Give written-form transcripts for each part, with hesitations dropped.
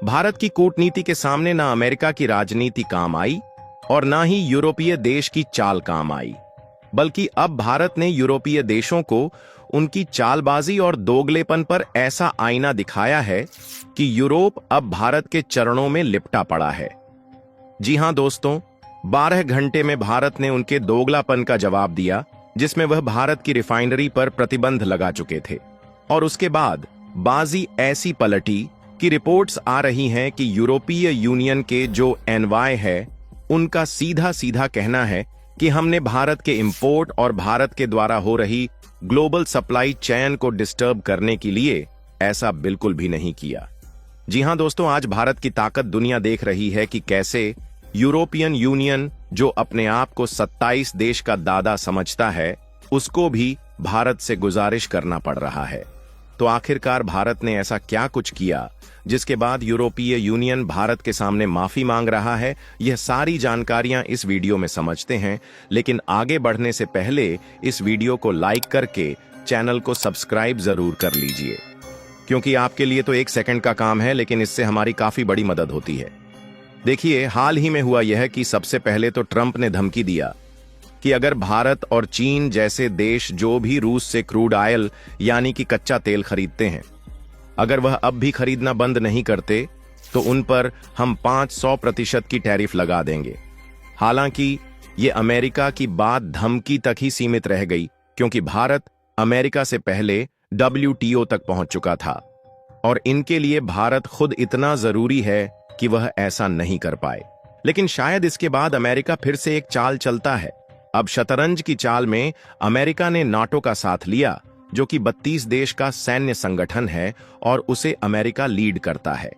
भारत की कूटनीति के सामने ना अमेरिका की राजनीति काम आई और ना ही यूरोपीय देश की चाल काम आई, बल्कि अब भारत ने यूरोपीय देशों को उनकी चालबाजी और दोगलेपन पर ऐसा आईना दिखाया है कि यूरोप अब भारत के चरणों में लिपटा पड़ा है। जी हां दोस्तों, 12 घंटे में भारत ने उनके दोगलापन का जवाब दिया, जिसमें वह भारत की रिफाइनरी पर प्रतिबंध लगा चुके थे। और उसके बाद बाजी ऐसी पलटी कि रिपोर्ट्स आ रही हैं कि यूरोपीय यूनियन के जो एनवाय है, उनका सीधा सीधा कहना है कि हमने भारत के इंपोर्ट और भारत के द्वारा हो रही ग्लोबल सप्लाई चेन को डिस्टर्ब करने के लिए ऐसा बिल्कुल भी नहीं किया। जी हां दोस्तों, आज भारत की ताकत दुनिया देख रही है कि कैसे यूरोपियन यूनियन, जो अपने आप को 27 देश का दादा समझता है, उसको भी भारत से गुजारिश करना पड़ रहा है। तो आखिरकार भारत ने ऐसा क्या कुछ किया जिसके बाद यूरोपीय यूनियन भारत के सामने माफी मांग रहा है? यह सारी जानकारियां इस वीडियो में समझते हैं, लेकिन आगे बढ़ने से पहले इस वीडियो को लाइक करके चैनल को सब्सक्राइब जरूर कर लीजिए, क्योंकि आपके लिए तो 1 सेकंड का काम है, लेकिन इससे हमारी काफी बड़ी मदद होती है। देखिए, हाल ही में हुआ यह कि सबसे पहले तो ट्रंप ने धमकी दिया कि अगर भारत और चीन जैसे देश जो भी रूस से क्रूड ऑयल यानी कि कच्चा तेल खरीदते हैं, अगर वह अब भी खरीदना बंद नहीं करते तो उन पर हम 500% की टैरिफ लगा देंगे। हालांकि ये अमेरिका की बात धमकी तक ही सीमित रह गई, क्योंकि भारत अमेरिका से पहले WTO तक पहुंच चुका था और इनके लिए भारत खुद इतना जरूरी है कि वह ऐसा नहीं कर पाए। लेकिन शायद इसके बाद अमेरिका फिर से एक चाल चलता है। अब शतरंज की चाल में अमेरिका ने नाटो का साथ लिया, जो कि 32 देश का सैन्य संगठन है और उसे अमेरिका लीड करता है।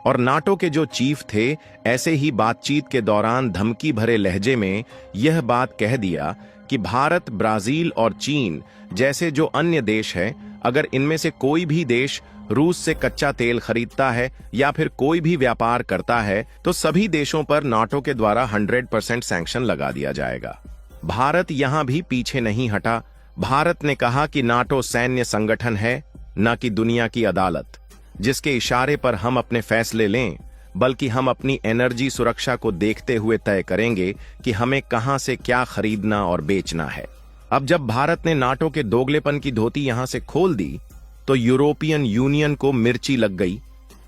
और नाटो के जो चीफ थे, ऐसे ही बातचीत के दौरान धमकी भरे लहजे में यह बात कह दिया कि भारत, ब्राजील और चीन जैसे जो अन्य देश हैं, अगर इनमें से कोई भी देश रूस से कच्चा तेल खरीदता है या फिर कोई भी व्यापार करता है, तो सभी देशों पर नाटो के द्वारा 100% सैंक्शन लगा दिया जाएगा। भारत यहां भी पीछे नहीं हटा। भारत ने कहा कि नाटो सैन्य संगठन है, न कि दुनिया की अदालत, जिसके इशारे पर हम अपने फैसले लें, बल्कि हम अपनी एनर्जी सुरक्षा को देखते हुए तय करेंगे कि हमें कहां से क्या खरीदना और बेचना है। अब जब भारत ने नाटो के दोगलेपन की धोती यहां से खोल दी, तो यूरोपियन यूनियन को मिर्ची लग गई।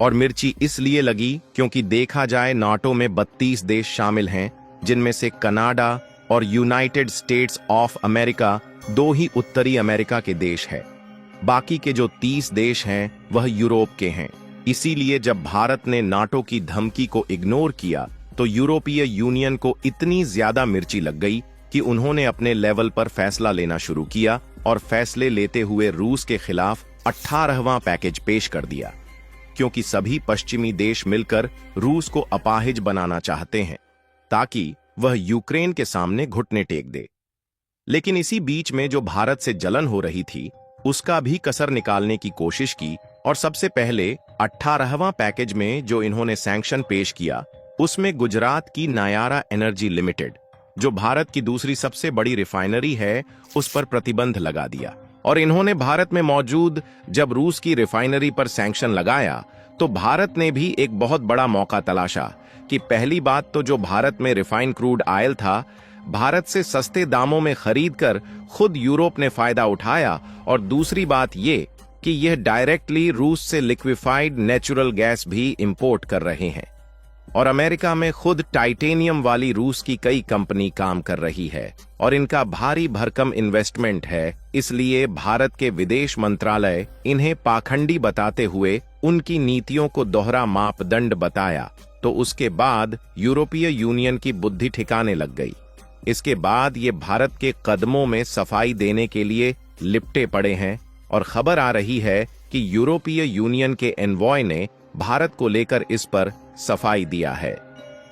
और मिर्ची इसलिए लगी क्योंकि देखा जाए नाटो में 32 देश शामिल हैं, जिनमें से कनाडा और यूनाइटेड स्टेट्स ऑफ अमेरिका 2 ही उत्तरी अमेरिका के देश हैं। बाकी के जो 30 देश हैं वह यूरोप के हैं। इसीलिए जब भारत ने नाटो की धमकी को इग्नोर किया, तो यूरोपीय यूनियन को इतनी ज्यादा मिर्ची लग गई कि उन्होंने अपने लेवल पर फैसला लेना शुरू किया और फैसले लेते हुए रूस के खिलाफ 18वां पैकेज पेश कर दिया, क्योंकि सभी पश्चिमी देश मिलकर रूस को अपाहिज बनाना चाहते हैं ताकि वह यूक्रेन के सामने घुटने टेक दे। लेकिन इसी बीच में जो भारत से जलन हो रही थी, उसका भी कसर निकालने की कोशिश की और सबसे पहले 18वां पैकेज में जो इन्होंने सैंक्शन पेश किया, उसमें गुजरात की नायारा एनर्जी लिमिटेड, जो भारत की दूसरी सबसे बड़ी रिफाइनरी है, उस पर प्रतिबंध लगा दिया। और इन्होंने भारत में मौजूद जब रूस की रिफाइनरी पर सैंक्शन लगाया, तो भारत ने भी एक बहुत बड़ा मौका तलाशा कि पहली बात तो जो भारत में रिफाइन क्रूड ऑयल था, भारत से सस्ते दामों में खरीदकर खुद यूरोप ने फायदा उठाया, और दूसरी बात ये कि यह डायरेक्टली रूस से लिक्विफाइड नेचुरल गैस भी इंपोर्ट कर रहे हैं। और अमेरिका में खुद टाइटेनियम वाली रूस की कई कंपनी काम कर रही है और इनका भारी भरकम इन्वेस्टमेंट है। इसलिए भारत के विदेश मंत्रालय इन्हें पाखंडी बताते हुए उनकी नीतियों को दोहरा मापदंड बताया। तो उसके बाद यूरोपीय यूनियन की बुद्धि ठिकाने लग गई। इसके बाद ये भारत के कदमों में सफाई देने के लिए लिपटे पड़े हैं और खबर आ रही है कि यूरोपीय यूनियन के एनवॉय ने भारत को लेकर इस पर सफाई दिया है।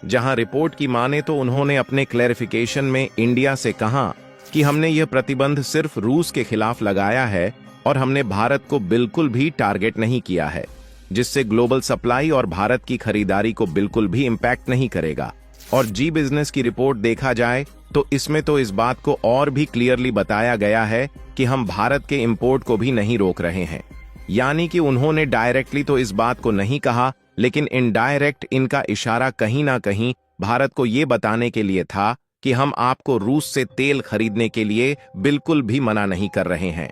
जहां रिपोर्ट की माने तो उन्होंने अपने क्लैरिफिकेशन में इंडिया से कहा कि हमने यह प्रतिबंध सिर्फ रूस के खिलाफ लगाया है और हमने भारत को बिल्कुल भी टारगेट नहीं किया है, जिससे ग्लोबल सप्लाई और भारत की खरीदारी को बिल्कुल भी इंपैक्ट नहीं करेगा। और जी बिजनेस की रिपोर्ट देखा जाए तो इसमें तो इस बात को और भी क्लियरली बताया गया है कि हम भारत के इंपोर्ट को भी नहीं रोक रहे हैं। यानी कि उन्होंने डायरेक्टली तो इस बात को नहीं कहा, लेकिन इनडायरेक्ट इनका इशारा कहीं ना कहीं भारत को यह बताने के लिए था कि हम आपको रूस से तेल खरीदने के लिए बिल्कुल भी मना नहीं कर रहे हैं।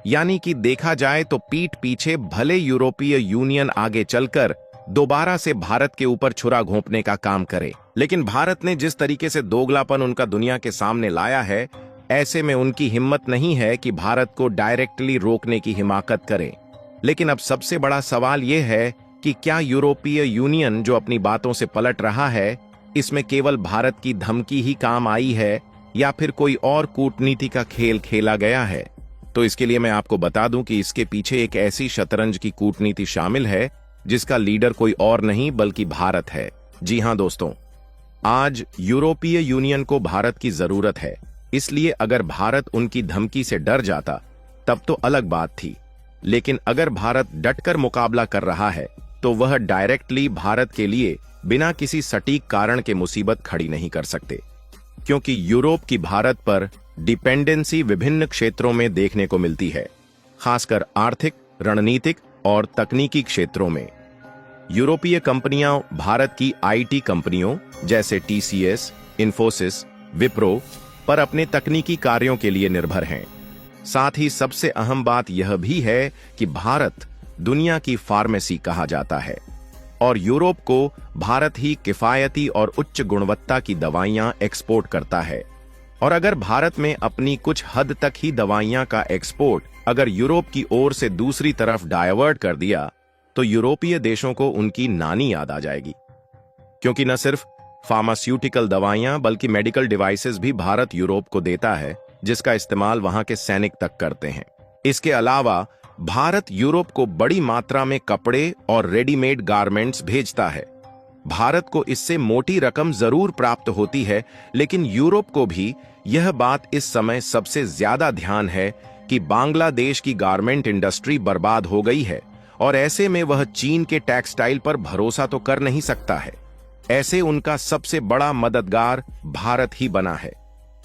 यानी कि देखा जाए तो पीठ पीछे भले यूरोपीय यूनियन आगे चलकर दोबारा से भारत के ऊपर छुरा घोंपने का काम करे, लेकिन भारत ने जिस तरीके से दोगलापन उनका दुनिया के सामने लाया है, ऐसे में उनकी हिम्मत नहीं है कि भारत को डायरेक्टली रोकने की हिमाकत करे। लेकिन अब सबसे बड़ा सवाल यह है कि क्या यूरोपीय यूनियन जो अपनी बातों से पलट रहा है, इसमें केवल भारत की धमकी ही काम आई है या फिर कोई और कूटनीति का खेल खेला गया है? तो इसके लिए मैं आपको बता दूं कि इसके पीछे एक ऐसी शतरंज की कूटनीति शामिल है जिसका लीडर कोई और नहीं बल्कि भारत है। जी हां दोस्तों, आज यूरोपीय यूनियन को भारत की जरूरत है, इसलिए अगर भारत उनकी धमकी से डर जाता तब तो अलग बात थी, लेकिन अगर भारत डटकर मुकाबला कर रहा है तो वह डायरेक्टली भारत के लिए बिना किसी सटीक कारण के मुसीबत खड़ी नहीं कर सकते, क्योंकि यूरोप की भारत पर डिपेंडेंसी विभिन्न क्षेत्रों में देखने को मिलती है, खासकर आर्थिक, रणनीतिक और तकनीकी क्षेत्रों में। यूरोपीय कंपनियां भारत की आईटी कंपनियों जैसे टीसीएस, इन्फोसिस, विप्रो पर अपने तकनीकी कार्यों के लिए निर्भर हैं। साथ ही सबसे अहम बात यह भी है कि भारत दुनिया की फार्मेसी कहा जाता है और यूरोप को भारत ही किफायती और उच्च गुणवत्ता की दवाइयां एक्सपोर्ट करता है। और अगर भारत में अपनी कुछ हद तक ही दवाइयां का एक्सपोर्ट अगर यूरोप की ओर से दूसरी तरफ डायवर्ट कर दिया तो यूरोपीय देशों को उनकी नानी याद आ जाएगी, क्योंकि न सिर्फ फार्मास्यूटिकल दवाइयां बल्कि मेडिकल डिवाइसेस भी भारत यूरोप को देता है, जिसका इस्तेमाल वहां के सैनिक तक करते हैं। इसके अलावा भारत यूरोप को बड़ी मात्रा में कपड़े और रेडीमेड गारमेंट्स भेजता है। भारत को इससे मोटी रकम जरूर प्राप्त होती है, लेकिन यूरोप को भी यह बात इस समय सबसे ज्यादा ध्यान है कि बांग्लादेश की गारमेंट इंडस्ट्री बर्बाद हो गई है और ऐसे में वह चीन के टेक्सटाइल पर भरोसा तो कर नहीं सकता है। ऐसे उनका सबसे बड़ा मददगार भारत ही बना है।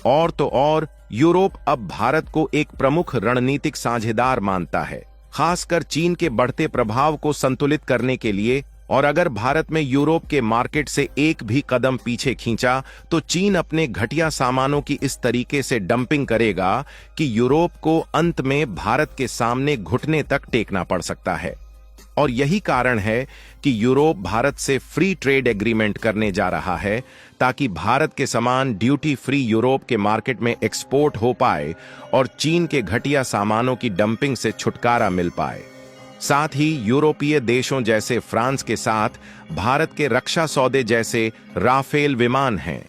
और तो और यूरोप अब भारत को एक प्रमुख रणनीतिक साझेदार मानता है, खासकर चीन के बढ़ते प्रभाव को संतुलित करने के लिए। और अगर भारत में यूरोप के मार्केट से एक भी कदम पीछे खींचा तो चीन अपने घटिया सामानों की इस तरीके से डंपिंग करेगा कि यूरोप को अंत में भारत के सामने घुटने तक टेकना पड़ सकता है। और यही कारण है कि यूरोप भारत से फ्री ट्रेड एग्रीमेंट करने जा रहा है, ताकि भारत के समान ड्यूटी फ्री यूरोप के मार्केट में एक्सपोर्ट हो पाए और चीन के घटिया सामानों की डंपिंग से छुटकारा मिल पाए। साथ ही यूरोपीय देशों जैसे फ्रांस के साथ भारत के रक्षा सौदे जैसे राफेल विमान हैं।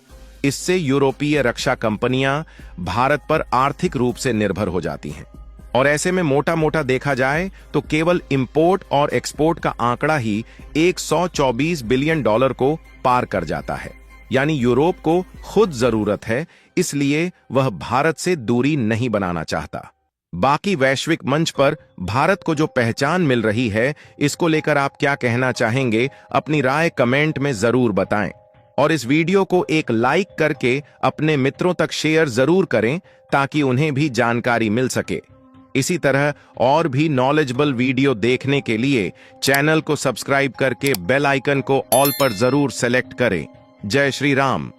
इससे यूरोपीय रक्षा कंपनियां भारत पर आर्थिक रूप से निर्भर हो जाती हैं। और ऐसे में मोटा मोटा देखा जाए तो केवल इंपोर्ट और एक्सपोर्ट का आंकड़ा ही 124 बिलियन डॉलर को पार कर जाता है। यानी यूरोप को खुद जरूरत है, इसलिए वह भारत से दूरी नहीं बनाना चाहता। बाकी वैश्विक मंच पर भारत को जो पहचान मिल रही है, इसको लेकर आप क्या कहना चाहेंगे? अपनी राय कमेंट में जरूर बताएं और इस वीडियो को एक लाइक करके अपने मित्रों तक शेयर जरूर करें, ताकि उन्हें भी जानकारी मिल सके। इसी तरह और भी नॉलेजेबल वीडियो देखने के लिए चैनल को सब्सक्राइब करके बेल आइकन को ऑल पर जरूर सेलेक्ट करें। जय श्री राम।